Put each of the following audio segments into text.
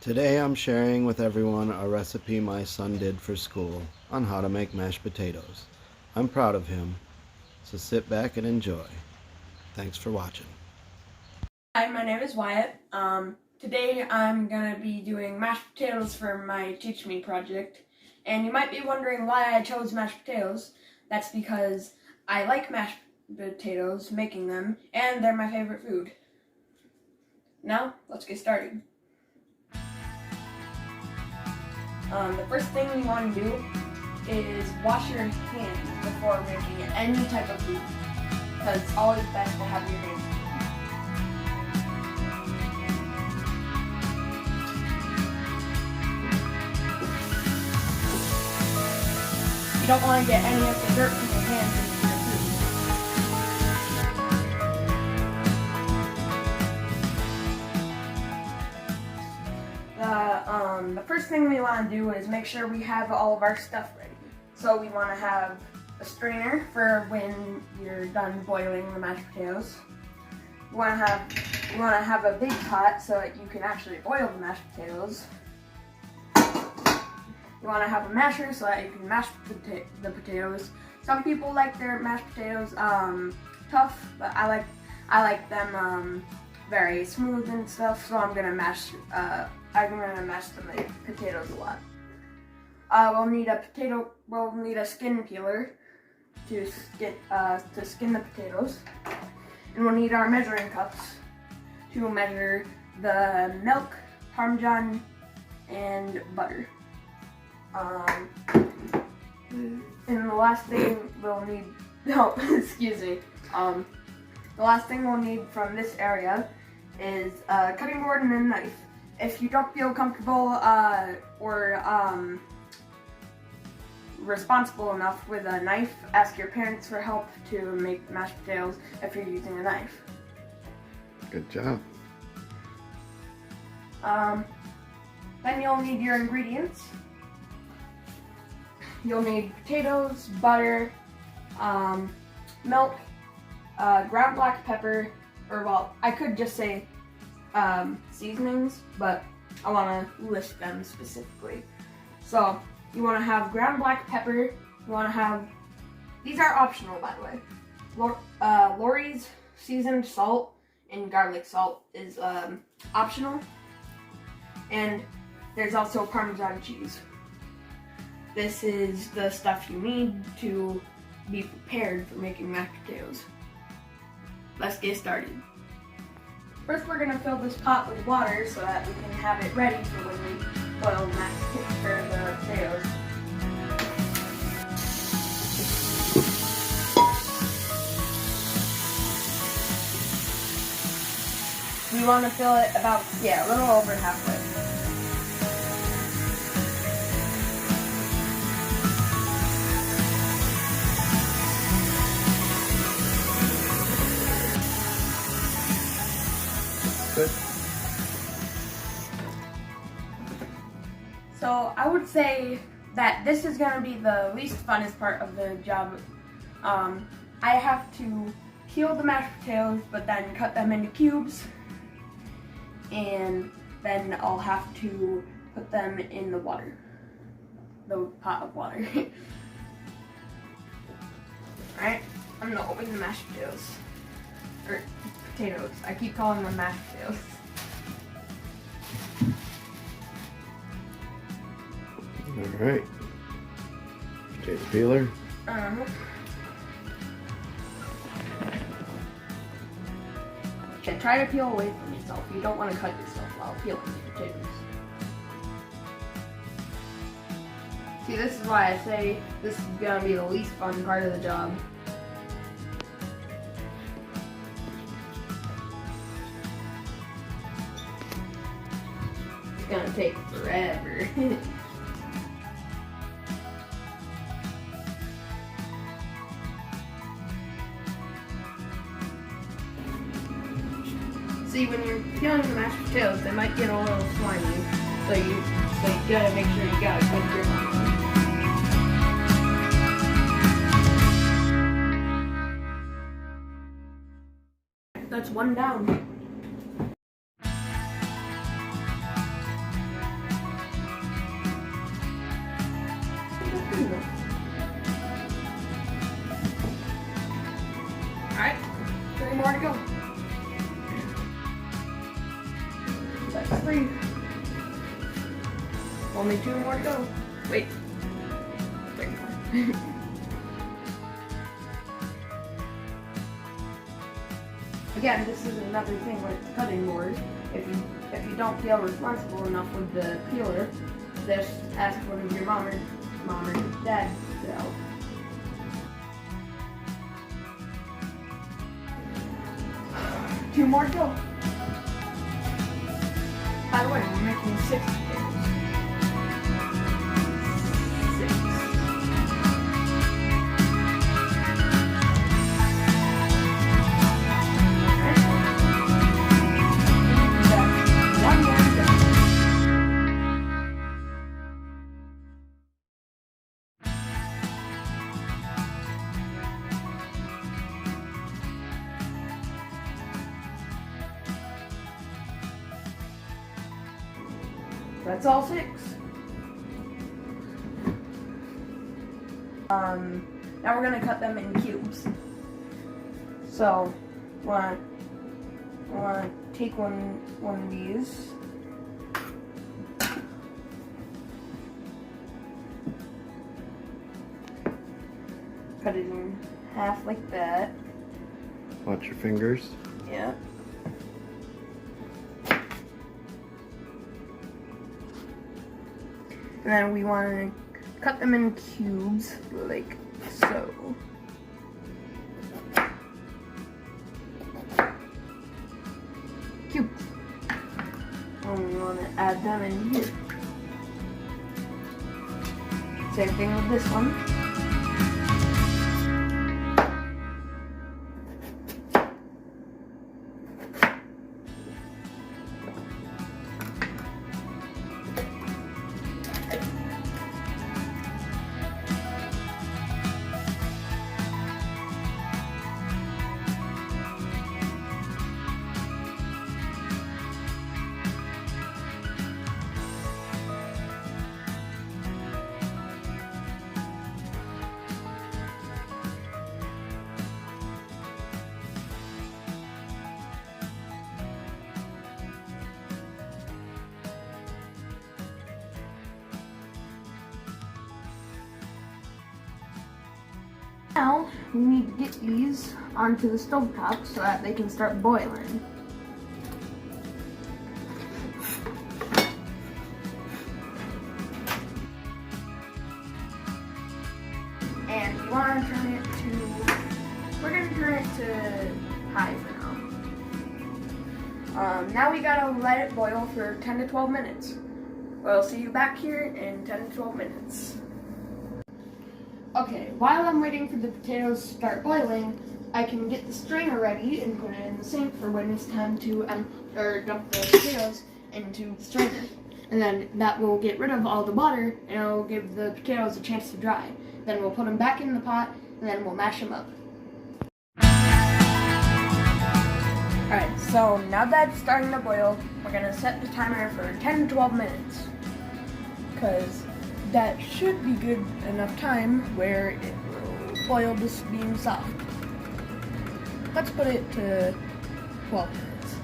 Today I'm sharing with everyone a recipe my son did for school on how to make mashed potatoes. I'm proud of him, so sit back and enjoy. Thanks for watching. Hi, my name is Wyatt. Today I'm going to be doing mashed potatoes for my Teach Me project. And you might be wondering why I chose mashed potatoes. That's because I like mashed potatoes, making them, and they're my favorite food. Now, let's get started. The first thing you want to do is wash your hands before making any type of food, because it's always best to have your hands clean. You don't want to get any of the dirt from your hands into your food. The first thing we want to do is make sure we have all of our stuff ready. So we want to have a strainer for when you're done boiling the mashed potatoes. You want to have a big pot so that you can actually boil the mashed potatoes. You want to have a masher so that you can mash the potatoes. Some people like their mashed potatoes tough, but I like them very smooth and stuff. So I'm gonna mash the potatoes a lot. We'll need a skin peeler to skin the potatoes, and we'll need our measuring cups to measure the milk, Parmesan, and butter. And the last thing we'll need, excuse me. The last thing we'll need from this area is a cutting board and a knife. If you don't feel comfortable or responsible enough with a knife, ask your parents for help to make mashed potatoes if you're using a knife. Good job. Then you'll need your ingredients. You'll need potatoes, butter, milk, ground black pepper, or well, I could just say seasonings, but I want to list them specifically. So you want to have ground black pepper. You want to have, these are optional by the way. Lori's seasoned salt and garlic salt is optional, and there's also Parmesan cheese. This is the stuff you need to be prepared for making mashed potatoes. Let's get started. First, we're going to fill this pot with water so that we can have it ready for when we boil the potatoes. We want to fill it about, a little over halfway. Good. So I would say that this is going to be the least funnest part of the job. I have to peel the mashed potatoes, but then cut them into cubes, and then I'll have to put them in the water, the pot of water. Alright, I'm going to open the mashed potatoes. Potatoes. I keep calling them mashed potatoes. All right. Potato peeler. Okay, try to peel away from yourself. You don't want to cut yourself while peeling the potatoes. See, this is why I say this is gonna be the least fun part of the job. It's gonna take forever. See, when you're peeling the mashed potatoes, they might get a little slimy, so you gotta make sure you got a good grip on them. That's one down. There you go. Alright, 3 more to go. That's 3. Only 2 more to go. Wait. 3 more. Again, this is another thing with cutting board. If you don't feel responsible enough with the peeler, just ask one of your mom or dad to help. Two more to go. By the way, we're making 6 potatoes. 6. One more to go. That's all 6. Now we're gonna cut them in cubes. So, wanna take one of these. Cut it in half like that. Watch your fingers. Yeah. And then we want to cut them in cubes, like so. Cubes. And we want to add them in here. Same thing with this one. Now, we need to get these onto the stovetop so that they can start boiling. And we want to turn it to, we're going to turn it to high for now. Now we gotta let it boil for 10 to 12 minutes. We'll see you back here in 10 to 12 minutes. Okay, while I'm waiting for the potatoes to start boiling, I can get the strainer ready and put it in the sink for when it's time to dump the potatoes into the strainer. And then that will get rid of all the water and it'll give the potatoes a chance to dry. Then we'll put them back in the pot and then we'll mash them up. Alright, so now that it's starting to boil, we're going to set the timer for 10 to 12 minutes. Because that should be good enough time where it will boil just being soft. Let's put it to 12 minutes.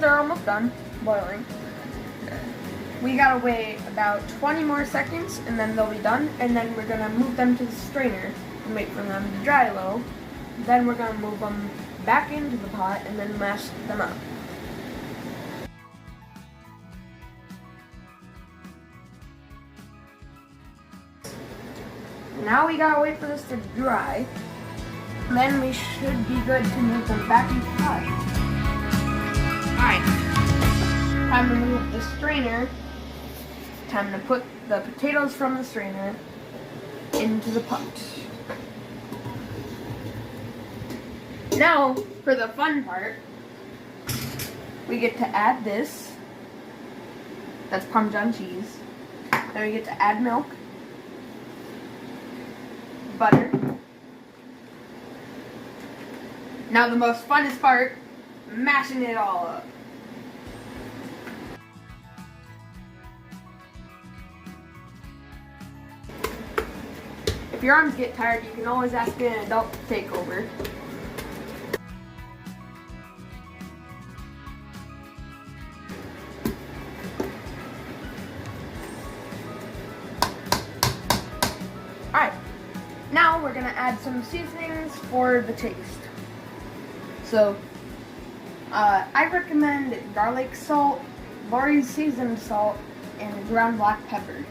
They're almost done boiling. We gotta wait about 20 more seconds and then they'll be done, and then we're gonna move them to the strainer and wait for them to dry a little. Then we're gonna move them back into the pot and then mash them up. Now we gotta wait for this to dry. Then we should be good to move them back into the pot. Alright, time to move the strainer. Time to put the potatoes from the strainer into the pot. Now, for the fun part, we get to add this. That's Parmesan cheese. Then we get to add milk, butter, Now the most funnest part, mashing it all up. If your arms get tired, you can always ask an adult to take over. Alright, now we're gonna add some seasonings for the taste. So, I recommend garlic salt, Lori's seasoned salt, and ground black pepper,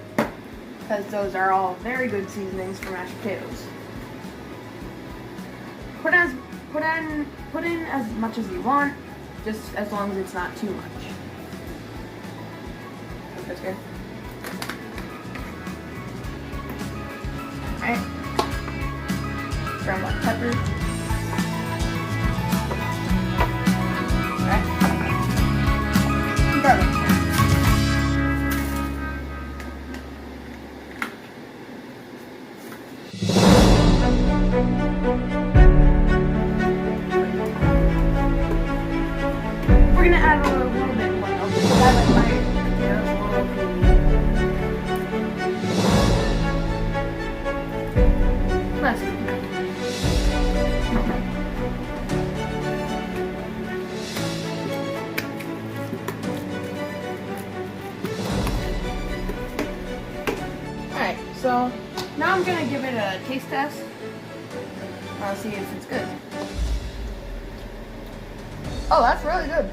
because those are all very good seasonings for mashed potatoes. Put in as much as you want, just as long as it's not too much. That's good. Alright. Ground black pepper. Alright. Garlic. We're gonna add a little bit more milk. I like my potatoes a little creamy. Less. Alright, so now I'm gonna give it a taste test. I'll see if it's good. Oh, that's really good.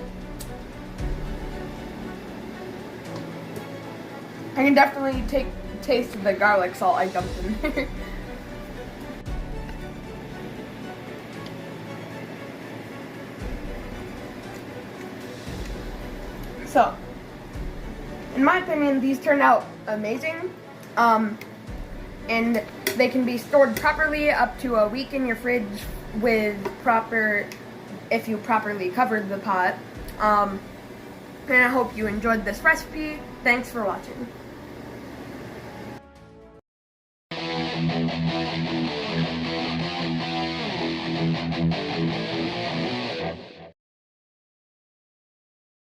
I can definitely taste the garlic salt I dumped in there. So, in my opinion, these turned out amazing. And they can be stored properly up to a week in your fridge if you properly covered the pot. And I hope you enjoyed this recipe. Thanks for watching.